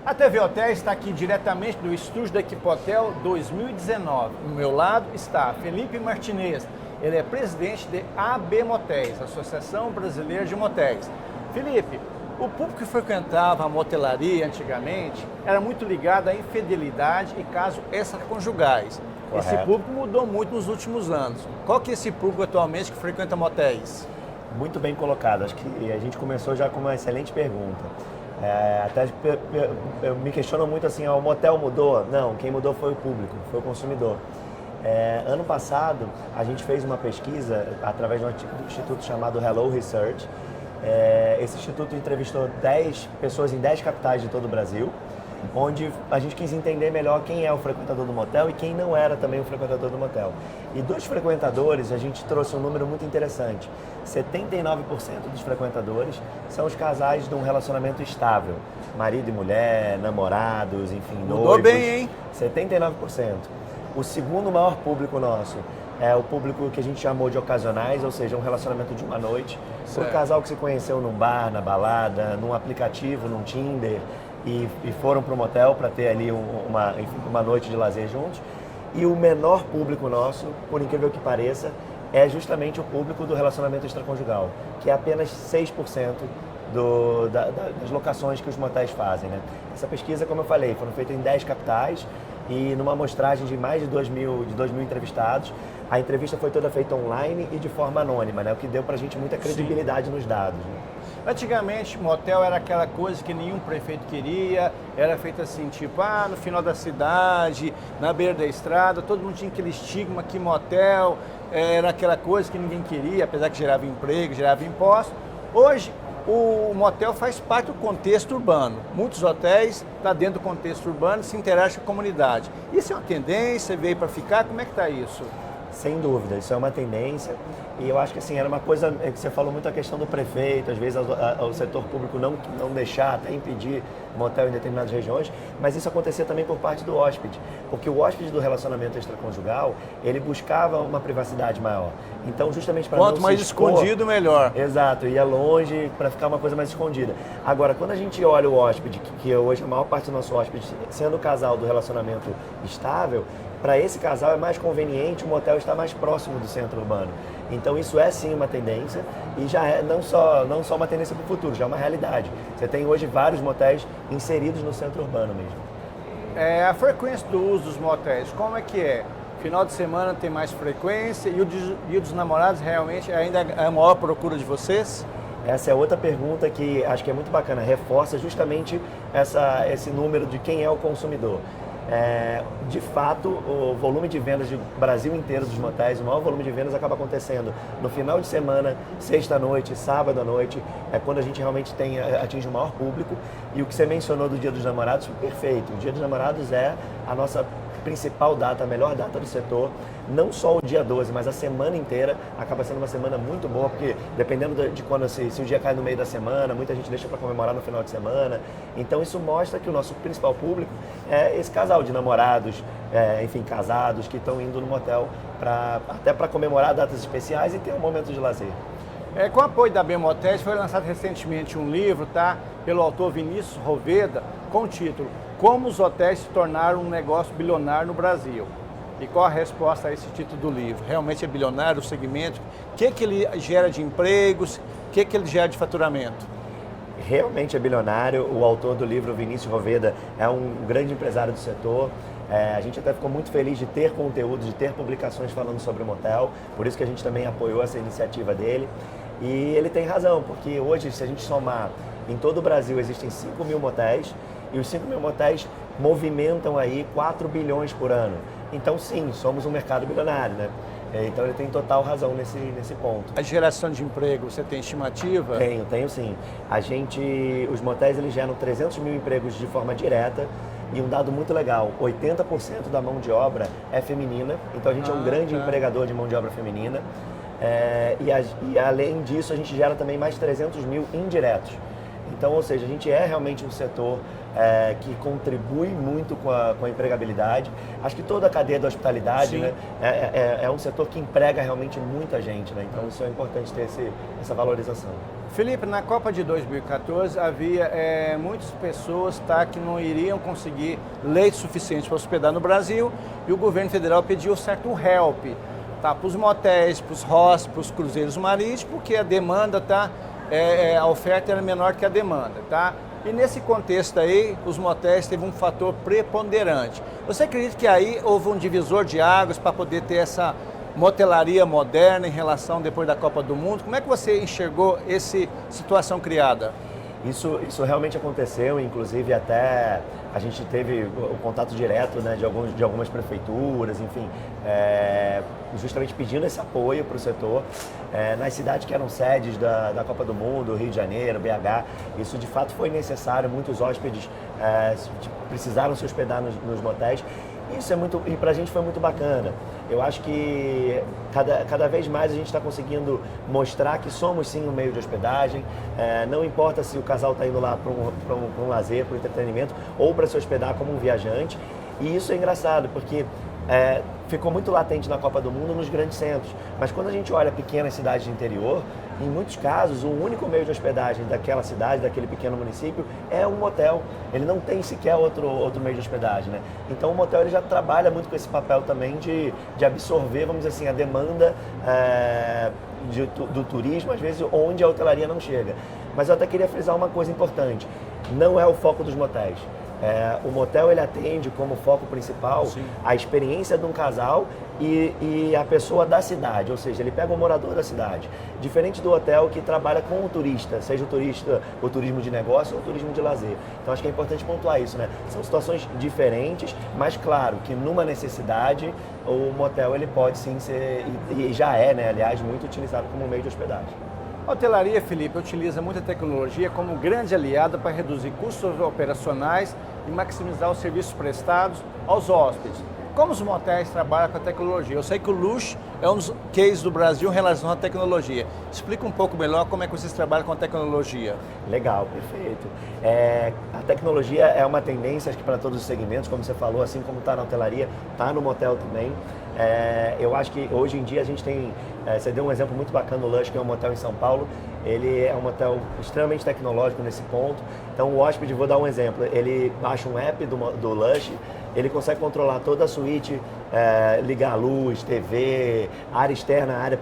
A TV Hotel está aqui diretamente do estúdio da Equipotel 2019. No meu lado está Felipe Martinez. Ele é presidente de AB Motéis, Associação Brasileira de Motéis. Felipe, o público que frequentava a motelaria antigamente era muito ligado à infidelidade e casos extraconjugais. Correto. Esse público mudou muito nos últimos anos. Qual que é esse público atualmente que frequenta motéis? Muito bem colocado. Acho que a gente começou já com uma excelente pergunta. Até eu me questiono muito assim, o motel mudou? Não, quem mudou foi o público, foi o consumidor. Ano passado, a gente fez uma pesquisa através de um instituto chamado Hello Research. Esse instituto entrevistou 10 pessoas em 10 capitais de todo o Brasil, onde a gente quis entender melhor quem é o frequentador do motel e quem não era também o frequentador do motel. E dos frequentadores, a gente trouxe um número muito interessante. 79% dos frequentadores são os casais de um relacionamento estável. Marido e mulher, namorados, enfim, noivos. Mudou bem, hein? 79%. O segundo maior público nosso é o público que a gente chamou de ocasionais, ou seja, um relacionamento de uma noite. Certo. Um casal que se conheceu num bar, na balada, num aplicativo, num Tinder, e foram para o motel para ter ali uma noite de lazer juntos. E o menor público nosso, por incrível que pareça, é justamente o público do relacionamento extraconjugal, que é apenas 6% das locações que os motéis fazem, né? Essa pesquisa, como eu falei, foram feitas em 10 capitais e numa amostragem de mais de 2 mil entrevistados. A entrevista foi toda feita online e de forma anônima, né? O que deu pra gente muita credibilidade nos dados, né? Antigamente, motel era aquela coisa que nenhum prefeito queria, era feito assim, tipo, no final da cidade, na beira da estrada, todo mundo tinha aquele estigma que motel era aquela coisa que ninguém queria, apesar que gerava emprego, gerava impostos. Hoje, o motel faz parte do contexto urbano. Muitos hotéis estão dentro do contexto urbano e se interagem com a comunidade. Isso é uma tendência, veio para ficar, como é que está isso? Sem dúvida, isso é uma tendência e eu acho que assim, era uma coisa que você falou muito a questão do prefeito, às vezes o setor público não deixar, até impedir motel em determinadas regiões, mas isso acontecia também por parte do hóspede, porque o hóspede do relacionamento extraconjugal, ele buscava uma privacidade maior. Então, justamente para quanto mais escondido, melhor. Exato, ia longe para ficar uma coisa mais escondida. Agora, quando a gente olha o hóspede, que hoje a maior parte do nosso hóspede sendo o casal do relacionamento estável, para esse casal é mais conveniente o motel estar mais próximo do centro urbano. Então isso é sim uma tendência e já é não só uma tendência para o futuro, já é uma realidade. Você tem hoje vários motéis inseridos no centro urbano mesmo. A frequência do uso dos motéis, como é que é? Final de semana tem mais frequência e o dia dos namorados realmente ainda é a maior procura de vocês? Essa é outra pergunta que acho que é muito bacana, reforça justamente esse número de quem é o consumidor. De fato, o volume de vendas do Brasil inteiro dos motéis, o maior volume de vendas acaba acontecendo no final de semana, sexta-noite, sábado à noite, é quando a gente realmente atinge o maior público. E o que você mencionou do Dia dos Namorados foi perfeito. O Dia dos Namorados é a nossa principal data, a melhor data do setor. Não só o dia 12, mas a semana inteira acaba sendo uma semana muito boa, porque dependendo de quando, se o dia cai no meio da semana, muita gente deixa para comemorar no final de semana. Então isso mostra que o nosso principal público é esse casal de namorados, enfim, casados que estão indo no motel até para comemorar datas especiais e ter um momento de lazer. Com o apoio da AB Motéis, foi lançado recentemente um livro, pelo autor Vinícius Roveda, com o título Como os hotéis se tornaram um negócio bilionário no Brasil. E qual a resposta a esse título do livro? Realmente é bilionário o segmento? O que ele gera de empregos? O que ele gera de faturamento? Realmente é bilionário. O autor do livro, Vinícius Roveda, é um grande empresário do setor. A gente até ficou muito feliz de ter conteúdo, de ter publicações falando sobre o motel. Por isso que a gente também apoiou essa iniciativa dele. E ele tem razão, porque hoje, se a gente somar, em todo o Brasil existem 5 mil motéis. E os 5 mil motéis movimentam aí 4 bilhões por ano. Então sim, somos um mercado bilionário, né? Então ele tem total razão nesse ponto. A geração de emprego, você tem estimativa? Tenho sim. Os motéis eles geram 300 mil empregos de forma direta e um dado muito legal, 80% da mão de obra é feminina, então a gente é um grande empregador de mão de obra feminina. E além disso a gente gera também mais 300 mil indiretos. Então, ou seja, a gente é realmente um setor que contribui muito com a empregabilidade. Acho que toda a cadeia da hospitalidade, né, é um setor que emprega realmente muita gente, né? Então isso é importante ter essa valorização. Felipe, na Copa de 2014 havia muitas pessoas que não iriam conseguir leitos suficientes para hospedar no Brasil e o governo federal pediu certo help para os motéis, para os hostels, para os cruzeiros marítimos, porque a demanda a oferta era menor que a demanda, tá? E nesse contexto aí, os motéis teve um fator preponderante. Você acredita que aí houve um divisor de águas para poder ter essa motelaria moderna em relação depois da Copa do Mundo? Como é que você enxergou essa situação criada? Isso realmente aconteceu, inclusive até a gente teve o contato direto, né, de algumas prefeituras, enfim, justamente pedindo esse apoio para o setor. Nas cidades que eram sedes da Copa do Mundo, Rio de Janeiro, BH, isso de fato foi necessário, muitos hóspedes precisaram se hospedar nos motéis. Isso e pra gente foi muito bacana. Eu acho que cada vez mais a gente está conseguindo mostrar que somos sim um meio de hospedagem. Não importa se o casal está indo lá para um lazer, para um entretenimento, ou para se hospedar como um viajante. E isso é engraçado, porque ficou muito latente na Copa do Mundo nos grandes centros. Mas quando a gente olha pequenas cidades de interior, em muitos casos, o único meio de hospedagem daquela cidade, daquele pequeno município, é um motel. Ele não tem sequer outro meio de hospedagem, né? Então o motel ele já trabalha muito com esse papel também de absorver, vamos dizer assim, a demanda do turismo, às vezes onde a hotelaria não chega. Mas eu até queria frisar uma coisa importante, não é o foco dos motéis. O motel ele atende como foco principal a experiência de um casal e a pessoa da cidade, ou seja, ele pega o morador da cidade. Diferente do hotel que trabalha com o turista, seja o turismo de negócio ou o turismo de lazer. Então acho que é importante pontuar isso, né? São situações diferentes, mas claro que numa necessidade o motel ele pode sim ser, e já né, aliás, muito utilizado como meio de hospedagem. A hotelaria, Felipe, utiliza muita tecnologia como grande aliada para reduzir custos operacionais e maximizar os serviços prestados aos hóspedes. Como os motéis trabalham com a tecnologia? Eu sei que o Luxo é um dos cases do Brasil em relação à tecnologia. Explica um pouco melhor como é que vocês trabalham com a tecnologia. Legal, perfeito. A tecnologia é uma tendência, acho que para todos os segmentos, como você falou, assim como está na hotelaria, está no motel também. Eu acho que hoje em dia a gente tem, você deu um exemplo muito bacana no Lush, que é um motel em São Paulo. Ele é um motel extremamente tecnológico nesse ponto. Então o hóspede, vou dar um exemplo, ele baixa um app do Lush, ele consegue controlar toda a suíte, ligar a luz, TV, área externa, área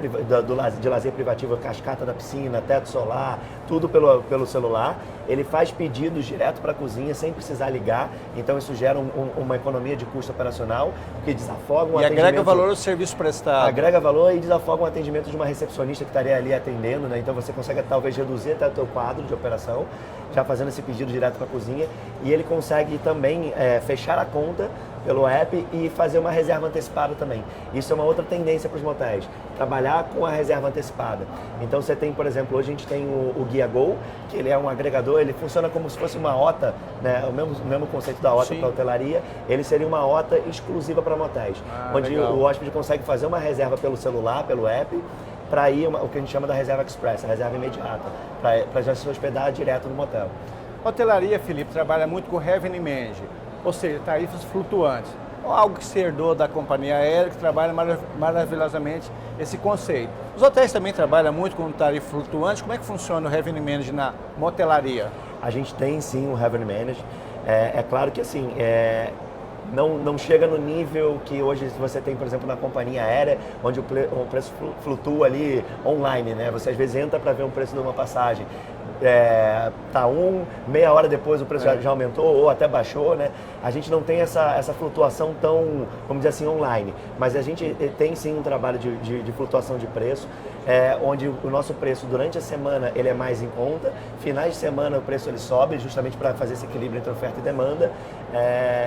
de lazer privativo, cascata da piscina, teto solar, tudo pelo celular. Ele faz pedidos direto para a cozinha sem precisar ligar, então isso gera uma economia de custo operacional, que desafoga um atendimento. E agrega valor ao serviço prestado. Agrega valor e desafoga um atendimento de uma recepcionista que estaria ali atendendo, né? Então você consegue talvez reduzir até o teu quadro de operação, já fazendo esse pedido direto para a cozinha, e ele consegue também fechar a conta pelo app e fazer uma reserva antecipada também. Isso é uma outra tendência para os motéis, trabalhar com a reserva antecipada. Então você tem, por exemplo, hoje a gente tem o Guia Go, que ele é um agregador, ele funciona como se fosse uma OTA, né? O mesmo conceito da OTA para a hotelaria, ele seria uma OTA exclusiva para motéis, onde legal. O hóspede consegue fazer uma reserva pelo celular, pelo app, para ir o que a gente chama da reserva express, a reserva imediata, para já se hospedar direto no motel. A hotelaria, Felipe, trabalha muito com revenue management, ou seja, tarifas flutuantes. Algo que se herdou da companhia aérea, que trabalha maravilhosamente esse conceito. Os hotéis também trabalham muito com tarifa flutuante. Como é que funciona o revenue management na motelaria? A gente tem sim um revenue management. É claro que assim, não chega no nível que hoje você tem, por exemplo, na companhia aérea, onde o preço flutua ali online, né? Você às vezes entra para ver o preço de uma passagem. Meia hora depois o preço já aumentou ou até baixou, né? A gente não tem essa flutuação tão, vamos dizer assim, online, mas a gente tem sim um trabalho de flutuação de preço, onde o nosso preço durante a semana ele é mais em conta, finais de semana o preço ele sobe justamente para fazer esse equilíbrio entre oferta e demanda,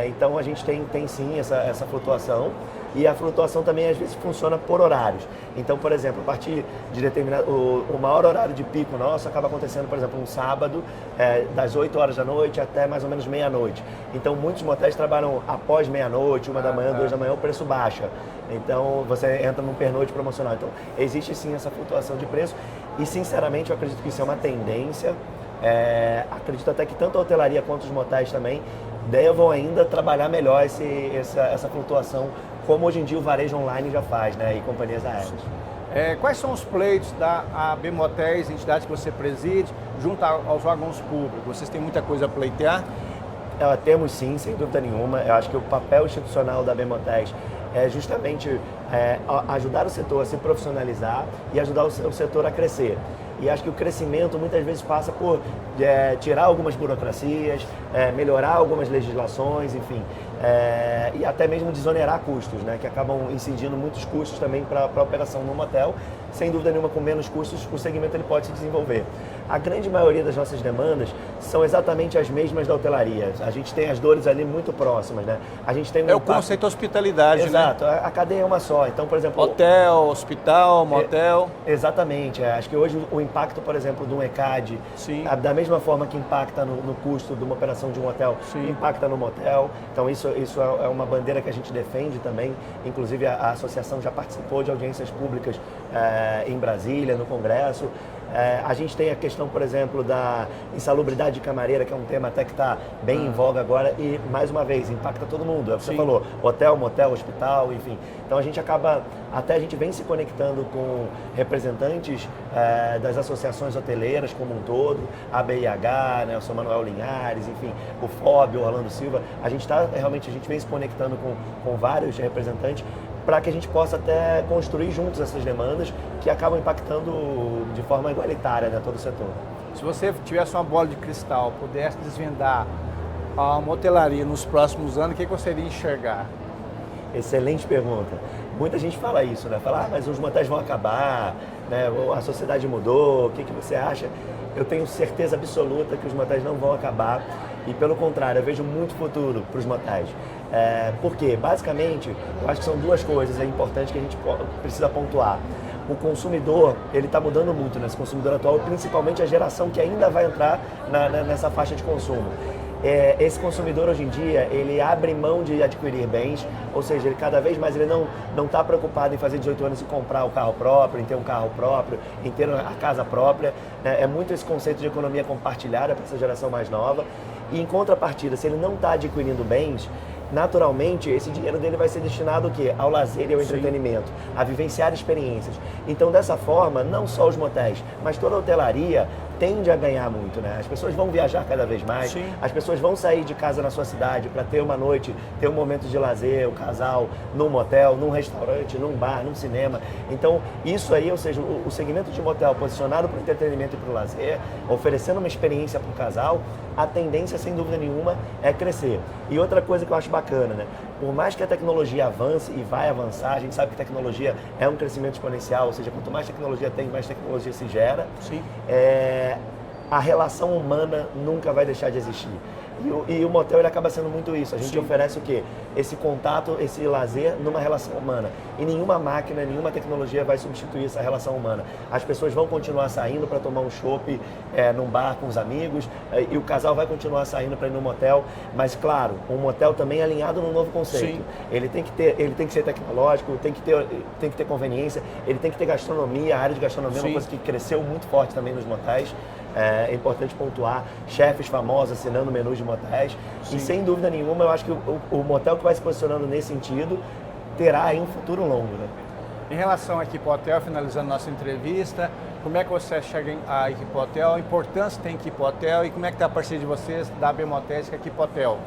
então a gente tem sim essa flutuação. E a flutuação também às vezes funciona por horários. Então, por exemplo, a partir de determinado, o maior horário de pico nosso acaba acontecendo, por exemplo, um sábado, das 8 horas da noite até mais ou menos meia-noite. Então, muitos motéis trabalham após meia-noite, 1 da manhã, 2 da manhã, o preço baixa. Então, você entra num pernoite promocional. Então, existe sim essa flutuação de preço e, sinceramente, eu acredito que isso é uma tendência Acredito até que tanto a hotelaria quanto os motéis também devam ainda trabalhar melhor essa flutuação, como hoje em dia o varejo online já faz, né? E companhias aéreas. Quais são os pleitos da AB Motéis, entidade que você preside, junto aos órgãos públicos? Vocês têm muita coisa a pleitear? Temos sim, sem dúvida nenhuma. Eu acho que o papel institucional da AB Motéis é justamente ajudar o setor a se profissionalizar e ajudar o setor a crescer. E acho que o crescimento muitas vezes passa por tirar algumas burocracias, melhorar algumas legislações, enfim, e até mesmo desonerar custos, né, que acabam incidindo muitos custos também para a operação no motel. Sem dúvida nenhuma, com menos custos, o segmento ele pode se desenvolver. A grande maioria das nossas demandas são exatamente as mesmas da hotelaria. A gente tem as dores ali muito próximas, né? A gente tem o conceito hospitalidade, exato, né? A cadeia é uma só. Então, por exemplo... Hotel, hospital, motel... Exatamente. Acho que hoje o impacto, por exemplo, de um ECAD, da mesma forma que impacta no custo de uma operação de um hotel, impacta no motel. Então, isso é uma bandeira que a gente defende também. Inclusive, a associação já participou de audiências públicas em Brasília, no Congresso. A gente tem a questão, por exemplo, da insalubridade de camareira, que é um tema até que está bem em voga agora e, mais uma vez, impacta todo mundo. É o que você falou, hotel, motel, hospital, enfim. Então a gente vem se conectando com representantes das associações hoteleiras como um todo, a BIH, né, o São Manuel Linhares, enfim, o FOB, o Orlando Silva. A gente vem se conectando com vários representantes para que a gente possa até construir juntos essas demandas que acabam impactando de forma igualitária, né, todo o setor. Se você tivesse uma bola de cristal, pudesse desvendar uma hotelaria nos próximos anos, o que você iria enxergar? Excelente pergunta. Muita gente fala isso, né? Fala, mas os motéis vão acabar, né? A sociedade mudou, o que você acha? Eu tenho certeza absoluta que os motéis não vão acabar e, pelo contrário, eu vejo muito futuro para os motéis. Por quê? Basicamente, eu acho que são duas coisas importantes que a gente precisa pontuar. O consumidor, ele está mudando muito nesse consumidor atual, principalmente a geração que ainda vai entrar nessa faixa de consumo. Esse consumidor hoje em dia, ele abre mão de adquirir bens, ou seja, ele cada vez mais ele não está preocupado em fazer 18 anos e comprar o carro próprio, em ter um carro próprio, em ter a casa própria. É muito esse conceito de economia compartilhada para essa geração mais nova. E em contrapartida, se ele não está adquirindo bens, naturalmente esse dinheiro dele vai ser destinado ao quê? Ao lazer e ao entretenimento, a vivenciar experiências. Então, dessa forma, não só os motéis, mas toda a hotelaria tende a ganhar muito, né? As pessoas vão viajar cada vez mais, as pessoas vão sair de casa na sua cidade para ter uma noite, ter um momento de lazer, o casal, num motel, num restaurante, num bar, num cinema. Então, isso aí, ou seja, o segmento de motel posicionado para o entretenimento e para o lazer, oferecendo uma experiência para o casal, a tendência, sem dúvida nenhuma, é crescer. E outra coisa que eu acho bacana, né? Por mais que a tecnologia avance e vai avançar, a gente sabe que tecnologia é um crescimento exponencial, ou seja, quanto mais tecnologia tem, mais tecnologia se gera. A relação humana nunca vai deixar de existir. E o motel ele acaba sendo muito isso. A gente oferece o quê? Esse contato, esse lazer numa relação humana. E nenhuma máquina, nenhuma tecnologia vai substituir essa relação humana. As pessoas vão continuar saindo para tomar um chopp num bar com os amigos, e o casal vai continuar saindo para ir no motel. Mas, claro, um motel também é alinhado num novo conceito. Ele tem que ser tecnológico, tem que ter conveniência, ele tem que ter gastronomia. A área de gastronomia é uma coisa que cresceu muito forte também nos motéis. É importante pontuar, chefes famosos assinando menus de motéis. E sem dúvida nenhuma, eu acho que o motel que vai se posicionando nesse sentido terá aí um futuro longo, né? Em relação à Equipe Hotel, finalizando nossa entrevista, como é que você chega à Equipe Hotel, a importância que tem a Equipe Hotel e como é que está a parceria de vocês da AB Motéis com a Equipe Hotel?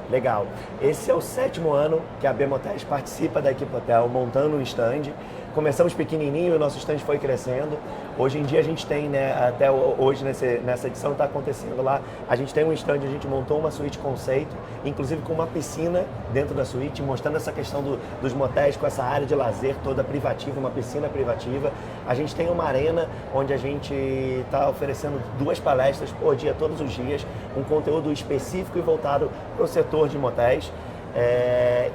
Legal. Esse é o 7º ano que a AB Motéis participa da Equipe Hotel, montando um stand. Começamos pequenininho e o nosso stand foi crescendo. Hoje em dia a gente tem, né, até hoje nessa edição está acontecendo lá, a gente tem um stand, a gente montou uma suíte conceito, inclusive com uma piscina dentro da suíte, mostrando essa questão dos motéis com essa área de lazer toda privativa, uma piscina privativa. A gente tem uma arena onde a gente está oferecendo 2 palestras por dia, todos os dias, um conteúdo específico e voltado para o setor de motéis.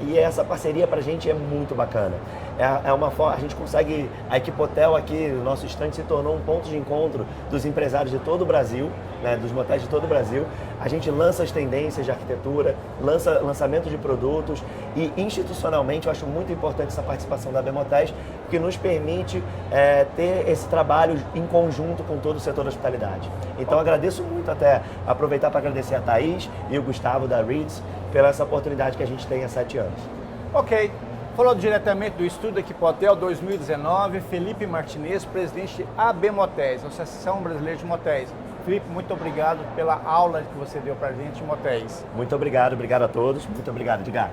E essa parceria para a gente é muito bacana. a gente consegue, a Equipotel aqui, o nosso estande se tornou um ponto de encontro dos empresários de todo o Brasil, né, dos motéis de todo o Brasil. A gente lança as tendências de arquitetura, lançamento de produtos e institucionalmente eu acho muito importante essa participação da AB Motéis, que nos permite ter esse trabalho em conjunto com todo o setor da hospitalidade. Então agradeço muito, até aproveitar para agradecer a Thaís e o Gustavo da Reeds pela essa oportunidade que a gente tem há 7 anos. Ok. Falou diretamente do Estúdio Equipotel 2019, Felipe Martinez, presidente AB Motéis, Associação Brasileira de Motéis. Felipe, muito obrigado pela aula que você deu para a gente de motéis. Muito obrigado a todos. Muito obrigado, Edgar.